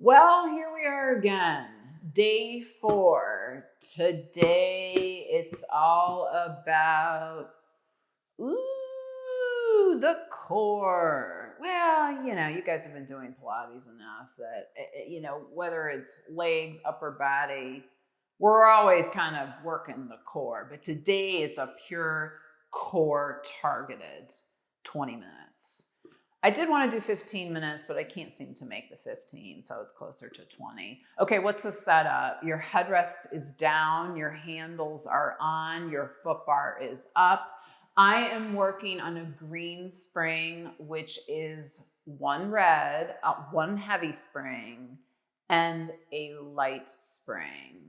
Well, here we are again, day 4. Today it's all about, the core. Well, you guys have been doing Pilates enough that, whether it's legs, upper body, we're always kind of working the core. But today it's a pure core targeted 20 minutes. I did want to do 15 minutes, but I can't seem to make the 15, so it's closer to 20. Okay, what's the setup? Your headrest is down, your handles are on, your footbar is up. I am working on a green spring, which is one red, one heavy spring, and a light spring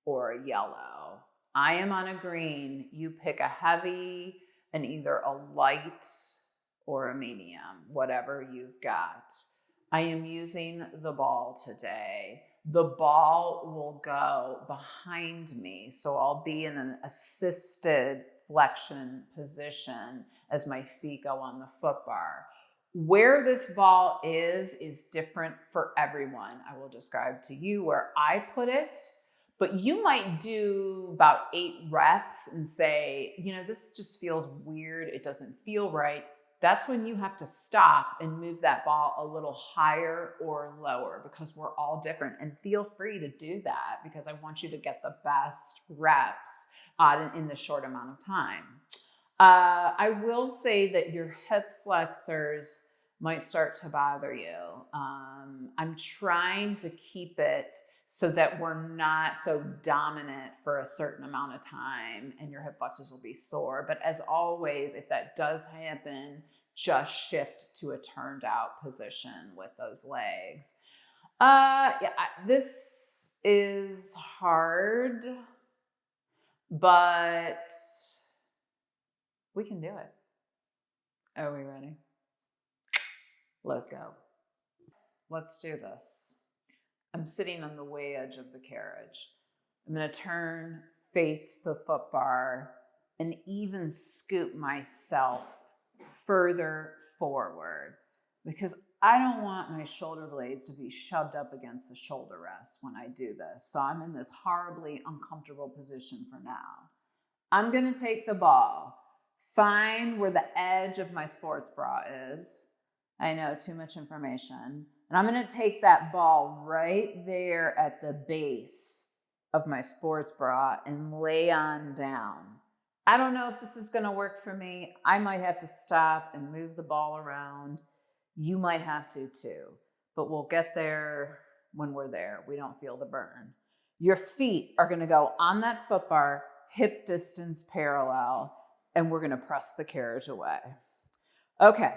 or a yellow. I am on a green. You pick a heavy and either a light or a medium, whatever you've got. I am using the ball today. The ball will go behind me, so I'll be in an assisted flexion position as my feet go on the footbar. Where this ball is different for everyone. I will describe to you where I put it, but you might do about 8 reps and say, this just feels weird. It doesn't feel right. That's when you have to stop and move that ball a little higher or lower, because we're all different. And feel free to do that, because I want you to get the best reps in the short amount of time. I will say that your hip flexors might start to bother you. I'm trying to keep it so that we're not so dominant for a certain amount of time and your hip flexors will be sore. But as always, if that does happen, just shift to a turned out position with those legs. This is hard, but we can do it. Are we ready? Let's go. Let's do this. I'm sitting on the way edge of the carriage. I'm going to turn, face the footbar, and even scoop myself further forward, because I don't want my shoulder blades to be shoved up against the shoulder rest when I do this. So I'm in this horribly uncomfortable position for now. I'm going to take the ball, find where the edge of my sports bra is. I know, too much information. And I'm going to take that ball right there at the base of my sports bra and lay on down. I don't know if this is going to work for me. I might have to stop and move the ball around. You might have to too, but we'll get there when we're there. We don't feel the burn. Your feet are going to go on that footbar, hip distance parallel, and we're going to press the carriage away. Okay.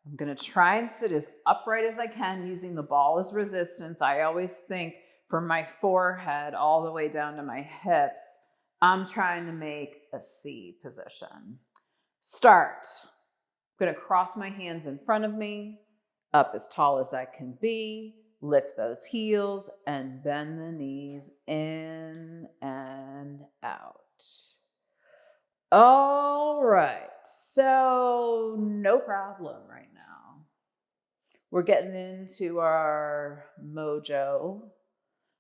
I'm going to try and sit as upright as I can using the ball as resistance. I always think from my forehead all the way down to my hips, I'm trying to make a C position. Start. I'm going to cross my hands in front of me, up as tall as I can be, lift those heels, and bend the knees in and out. All right, so no problem right now. We're getting into our mojo.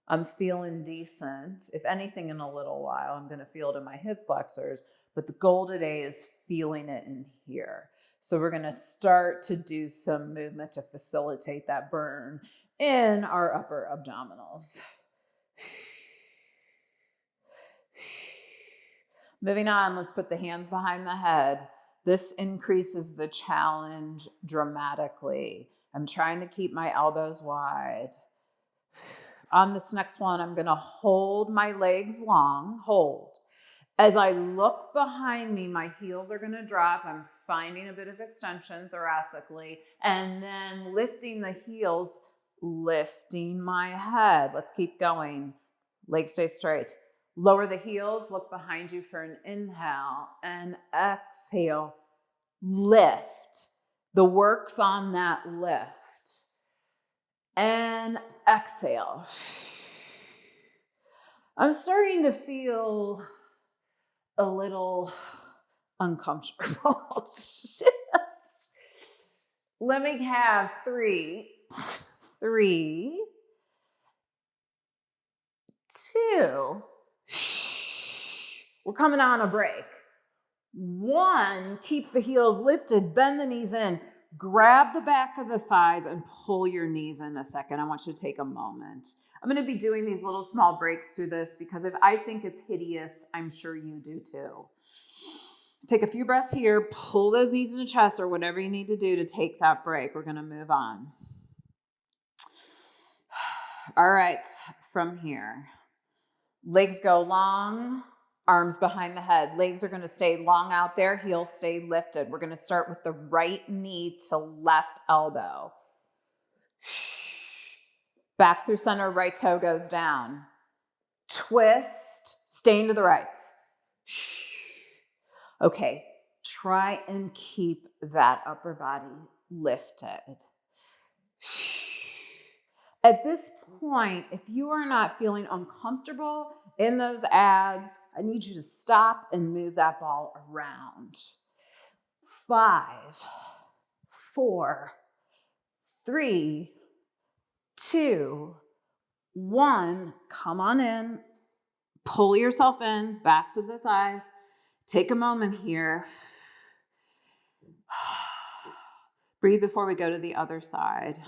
I'm feeling decent. If anything, in a little while, I'm going to feel it in my hip flexors, but the goal today is feeling it in here. So we're going to start to do some movement to facilitate that burn in our upper abdominals. Moving on, let's put the hands behind the head. This increases the challenge dramatically. I'm trying to keep my elbows wide. On this next one, I'm going to hold my legs long, hold. As I look behind me, my heels are going to drop. I'm finding a bit of extension thoracically, and then lifting the heels, lifting my head. Let's keep going. Legs stay straight. Lower the heels, look behind you for an inhale, and exhale, lift. The work's on that lift. And exhale. I'm starting to feel a little uncomfortable. Let me have 3, 2, we're coming on a break. 1, keep the heels lifted, bend the knees in, grab the back of the thighs and pull your knees in a second. I want you to take a moment. I'm going to be doing these little small breaks through this because if I think it's hideous, I'm sure you do too. Take a few breaths here, pull those knees into chest or whatever you need to do to take that break. We're going to move on. All right, from here, legs go long, arms behind the head. Legs are going to stay long out there, heels stay lifted. We're going to start with the right knee to left elbow. Back through center, right toe goes down. Twist, staying to the right. Okay, try and keep that upper body lifted. At this point, if you are not feeling uncomfortable in those abs, I need you to stop and move that ball around. 5, 4, 3, 2, 1. Come on in. Pull yourself in, backs of the thighs. Take a moment here. Breathe before we go to the other side.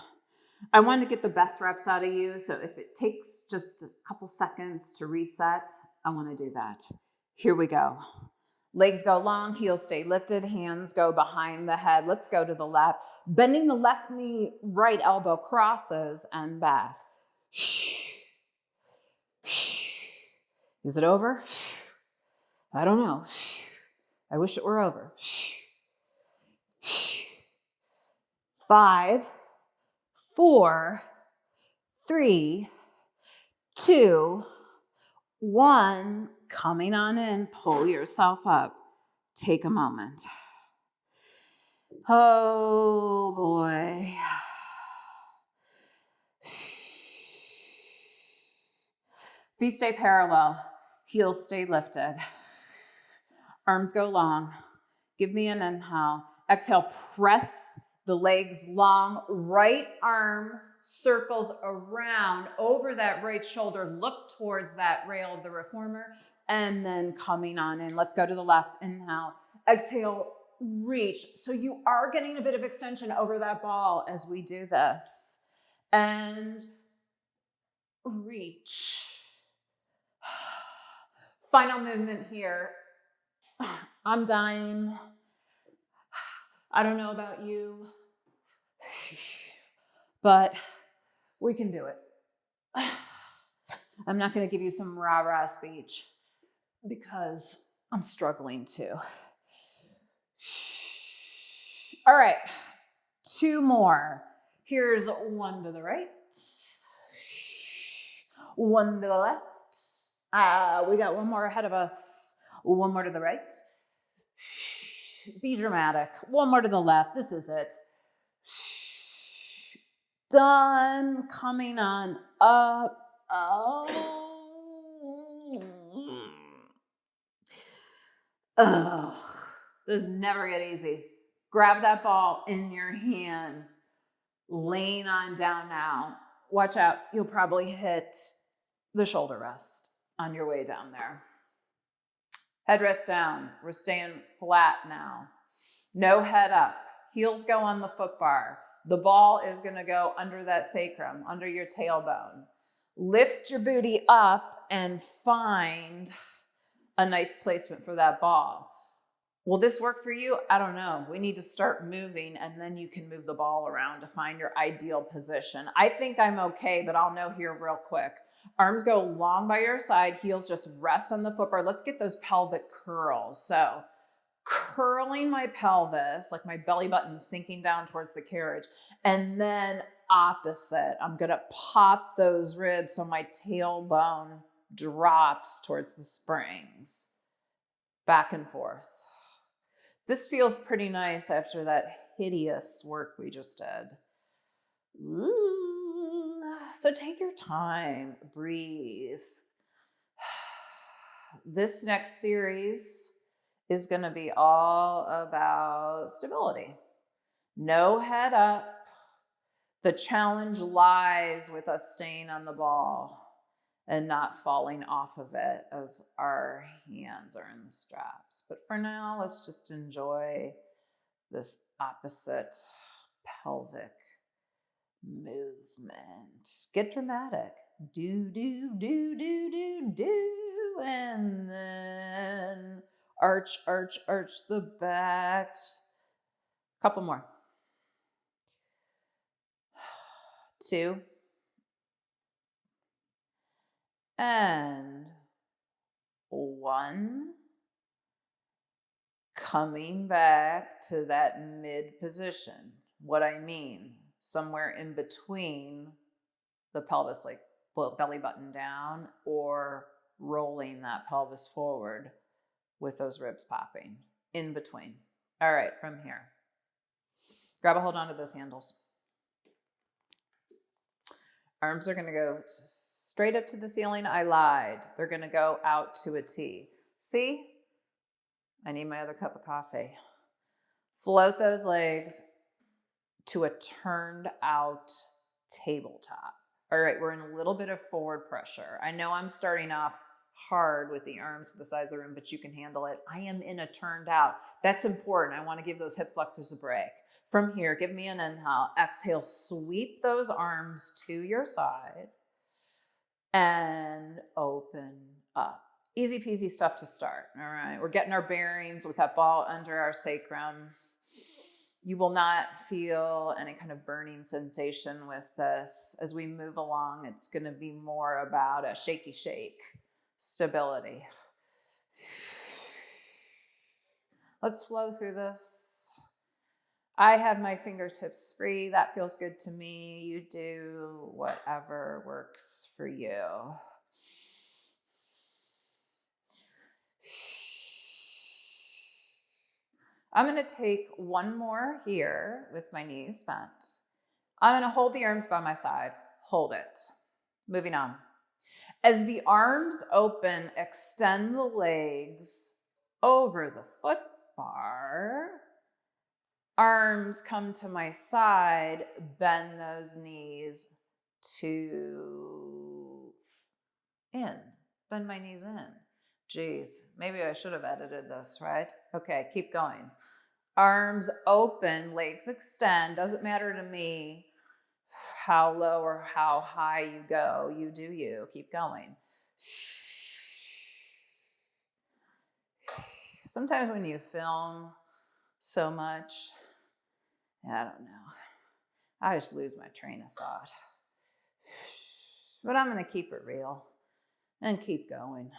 I wanted to get the best reps out of you, so if it takes just a couple seconds to reset, I want to do that. Here we go. Legs go long, heels stay lifted, hands go behind the head. Let's go to the left. Bending the left knee, right elbow crosses and back. Is it over? I don't know. I wish it were over. 5, 4, 3, 2, 1. Coming on in, pull yourself up. Take a moment. Oh boy. Feet stay parallel, heels stay lifted. Arms go long. Give me an inhale. Exhale, press the legs long. Right arm circles around over that right shoulder. Look towards that rail of the reformer. And then coming on in. Let's go to the left. Inhale. Exhale, reach. So you are getting a bit of extension over that ball as we do this. And reach. Final movement here. I'm dying. I don't know about you, but we can do it. I'm not going to give you some rah-rah speech because I'm struggling too. All right, 2 more. Here's 1 to the right, 1 to the left. We got 1 more ahead of us. 1 more to the right. Be dramatic. 1 more to the left. This is it. Done. Coming on up. This never get easy. Grab that ball in your hands. Lean on down now. Watch out. You'll probably hit the shoulder rest on your way down there. Headrest down. We're staying flat now. No head up. Heels go on the footbar. The ball is going to go under that sacrum, under your tailbone. Lift your booty up and find a nice placement for that ball. Will this work for you? I don't know. We need to start moving and then you can move the ball around to find your ideal position. I think I'm okay, but I'll know here real quick. Arms go long by your side, heels just rest on the footbar. Let's get those pelvic curls. So curling my pelvis, like my belly button sinking down towards the carriage, and then opposite. I'm gonna pop those ribs so my tailbone drops towards the springs. Back and forth. This feels pretty nice after that hideous work we just did. Ooh. So take your time, breathe. This next series is going to be all about stability. No head up. The challenge lies with us staying on the ball and not falling off of it as our hands are in the straps. But for now, let's just enjoy this opposite pelvic movement. Get dramatic. Do, do, do, do, do, do. And then arch, arch, arch the back. Couple more. 2. And 1. Coming back to that mid position. What I mean, somewhere in between the pelvis, like belly button down, or rolling that pelvis forward with those ribs popping. In between. All right, from here. Grab a hold onto those handles. Arms are going to go straight up to the ceiling. I lied. They're going to go out to a T. See? I need my other cup of coffee. Float those legs to a turned out tabletop. All right, we're in a little bit of forward pressure. I know I'm starting off hard with the arms to the sides of the room, but you can handle it. I am in a turned out. That's important. I want to give those hip flexors a break. From here, give me an inhale. Exhale, sweep those arms to your side and open up. Easy peasy stuff to start. All right, we're getting our bearings with that ball under our sacrum. You will not feel any kind of burning sensation with this. As we move along, it's going to be more about a shaky shake, stability. Let's flow through this. I have my fingertips free. That feels good to me. You do whatever works for you. I'm going to take one more here with my knees bent. I'm going to hold the arms by my side. Hold it. Moving on. As the arms open, extend the legs over the foot bar. Arms come to my side. Bend those knees to in. Bend my knees in. Geez, maybe I should have edited this, right? Okay, keep going. Arms open, legs extend. Doesn't matter to me how low or how high you go. You do you. Keep going. Sometimes when you film so much, I don't know, I just lose my train of thought. But I'm going to keep it real and keep going.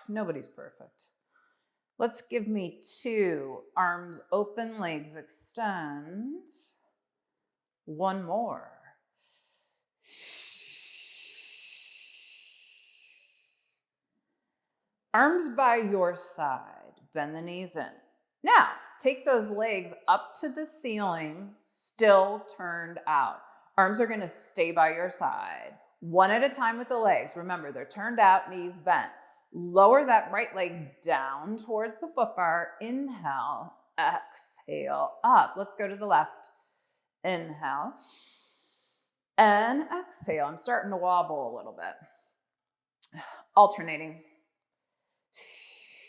Nobody's perfect. Let's give me 2. Arms open, legs extend. One more. Arms by your side. Bend the knees in. Now, take those legs up to the ceiling, still turned out. Arms are going to stay by your side. One at a time with the legs. Remember, they're turned out, knees bent. Lower that right leg down towards the foot bar. Inhale, exhale, up. Let's go to the left. Inhale and exhale. I'm starting to wobble a little bit. Alternating.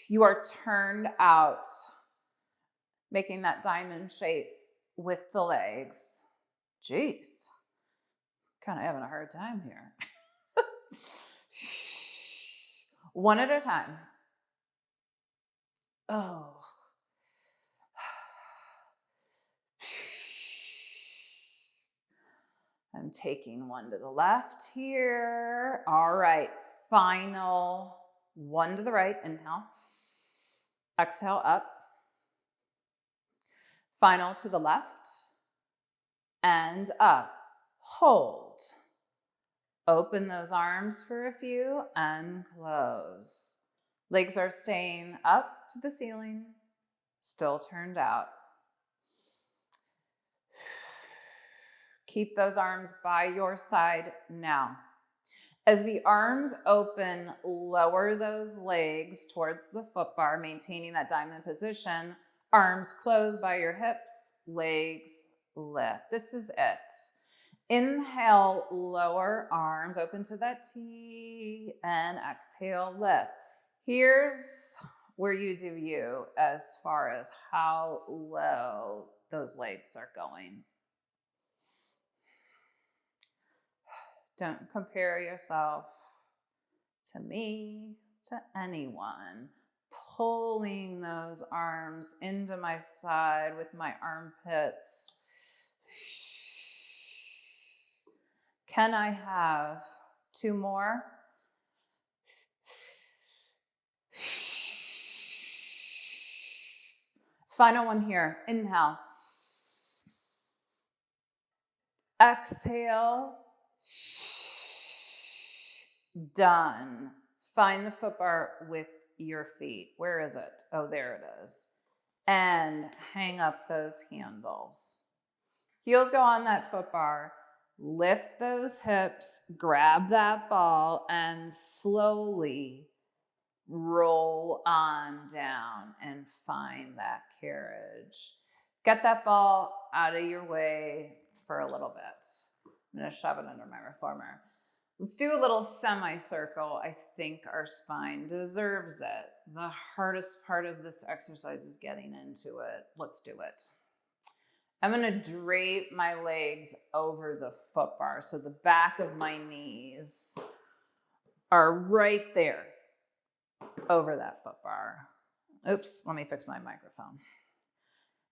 You are turned out, making that diamond shape with the legs. Jeez, kind of having a hard time here. One at a time. Oh. I'm taking one to the left here. All right, final one to the right. Inhale. Exhale, up. Final to the left. And up. Hold. Open those arms for a few and close. Legs are staying up to the ceiling, still turned out. Keep those arms by your side now. As the arms open, lower those legs towards the foot bar, maintaining that diamond position. Arms close by your hips, legs lift. This is it. Inhale, lower arms open to that T, and exhale, lift. Here's where you do you as far as how low those legs are going. Don't compare yourself to me, to anyone. Pulling those arms into my side with my armpits. Can I have 2 more? Final one here. Inhale. Exhale. Done. Find the footbar with your feet. Where is it? Oh, there it is. And hang up those handles. Heels go on that footbar. Lift those hips, grab that ball, and slowly roll on down and find that carriage. Get that ball out of your way for a little bit. I'm going to shove it under my reformer. Let's do a little semicircle. I think our spine deserves it. The hardest part of this exercise is getting into it. Let's do it. I'm going to drape my legs over the footbar. So the back of my knees are right there over that footbar. Oops, let me fix my microphone.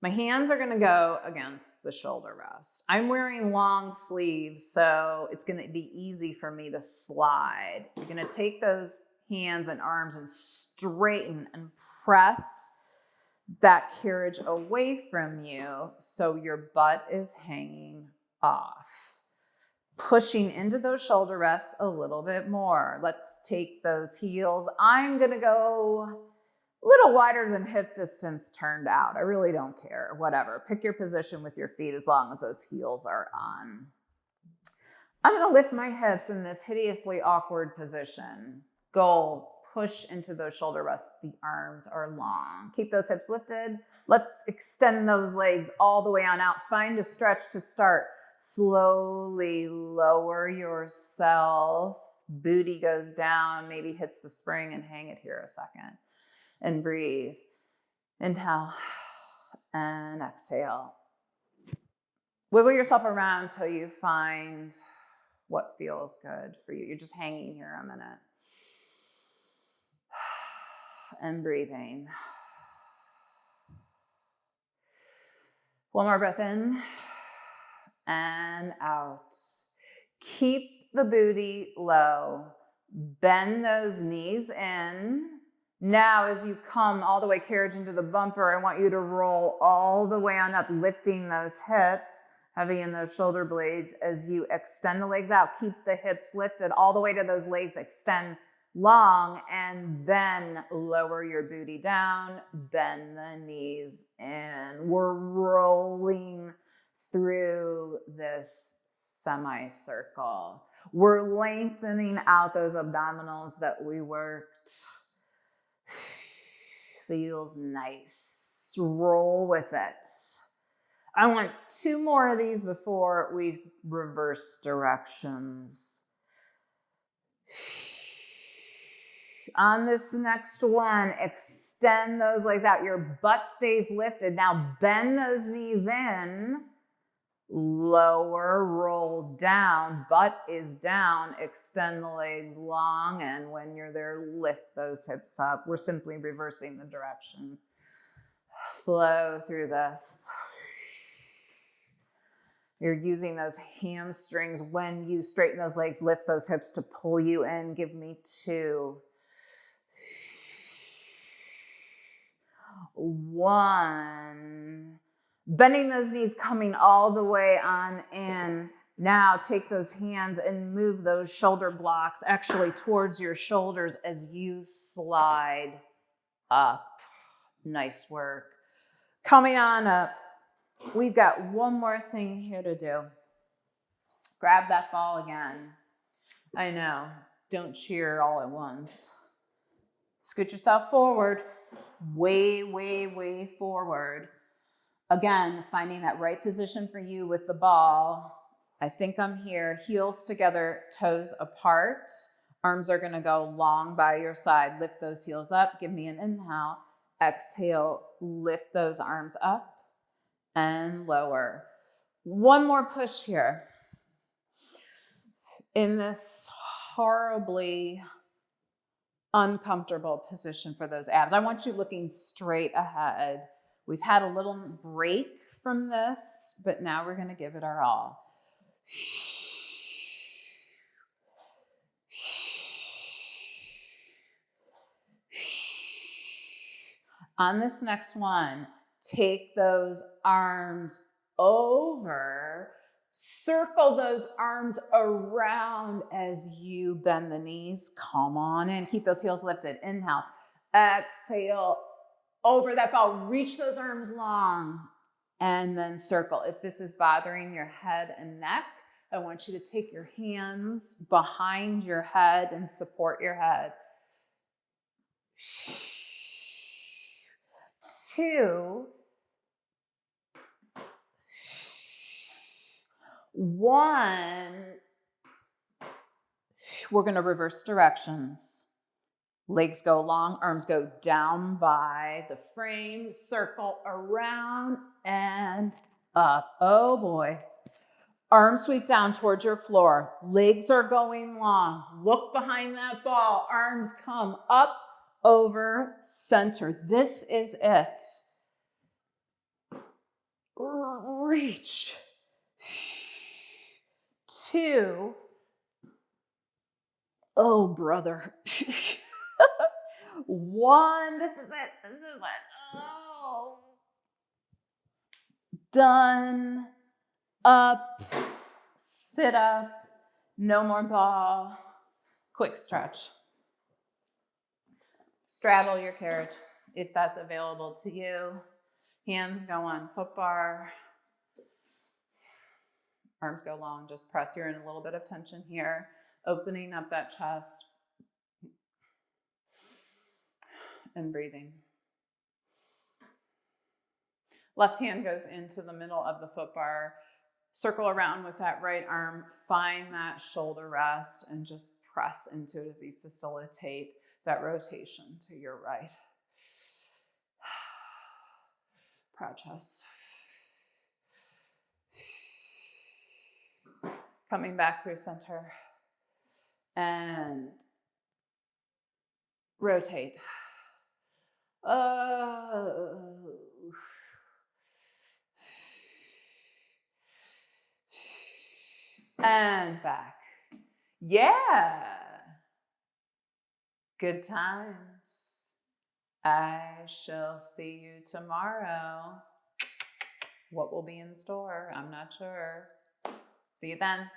My hands are going to go against the shoulder rest. I'm wearing long sleeves, so it's going to be easy for me to slide. You're going to take those hands and arms and straighten and press that carriage away from you so your butt is hanging off. Pushing into those shoulder rests a little bit more. Let's take those heels. I'm going to go a little wider than hip distance turned out. I really don't care. Whatever. Pick your position with your feet as long as those heels are on. I'm going to lift my hips in this hideously awkward position. Go push into those shoulder rests. The arms are long. Keep those hips lifted. Let's extend those legs all the way on out. Find a stretch to start. Slowly lower yourself. Booty goes down, maybe hits the spring, and hang it here a second. And breathe. Inhale and exhale. Wiggle yourself around until you find what feels good for you. You're just hanging here a minute. And breathing. One more breath in and out. Keep the booty low. Bend those knees in. Now, as you come all the way carriage into the bumper, I want you to roll all the way on up, lifting those hips, heavy in those shoulder blades. As you extend the legs out, keep the hips lifted all the way to those legs extend long, and then lower your booty down, bend the knees in. We're rolling through this semicircle. We're lengthening out those abdominals that we worked. Feels nice. Roll with it. I want 2 more of these before we reverse directions. On this next one, extend those legs out. Your butt stays lifted. Now bend those knees in. Lower, roll down. Butt is down. Extend the legs long. And when you're there, lift those hips up. We're simply reversing the direction. Flow through this. You're using those hamstrings. When you straighten those legs, lift those hips to pull you in. Give me 2. 1. Bending those knees, coming all the way on in. Now take those hands and move those shoulder blocks actually towards your shoulders as you slide up. Nice work. Coming on up, we've got one more thing here to do. Grab that ball again. I know, don't cheer all at once. Scoot yourself forward. Way, way, way forward. Again, finding that right position for you with the ball I think I'm here. Heels together, toes apart. Arms are going to go long by your side. Lift those heels up. Give me an inhale. Exhale, lift those arms up and lower. One more push here. In this horribly uncomfortable position for those abs, I want you looking straight ahead. We've had a little break from this, but now we're going to give it our all. On this next one, take those arms over, circle those arms around as you bend the knees. Come on in, keep those heels lifted. Inhale, exhale, over that ball, reach those arms long, and then circle. If this is bothering your head and neck, I want you to take your hands behind your head and support your head. 2, 1. We're going to reverse directions. Legs go long, arms go down by the frame, circle around and up. Oh boy. Arms sweep down towards your floor. Legs are going long. Look behind that ball. Arms come up, over, center. This is it. Reach. 2. Oh, brother. 1. This is it. This is it. Oh. Done. Up. Sit up. No more ball. Quick stretch. Straddle your carriage if that's available to you. Hands go on footbar. Arms go long. Just press. You're in a little bit of tension here. Opening up that chest. And breathing. Left hand goes into the middle of the footbar. Circle around with that right arm. Find that shoulder rest and just press into it as you facilitate that rotation to your right. Proud chest. Coming back through center. And rotate. And back. Yeah. Good times. I shall see you tomorrow. What will be in store? I'm not sure. See you then.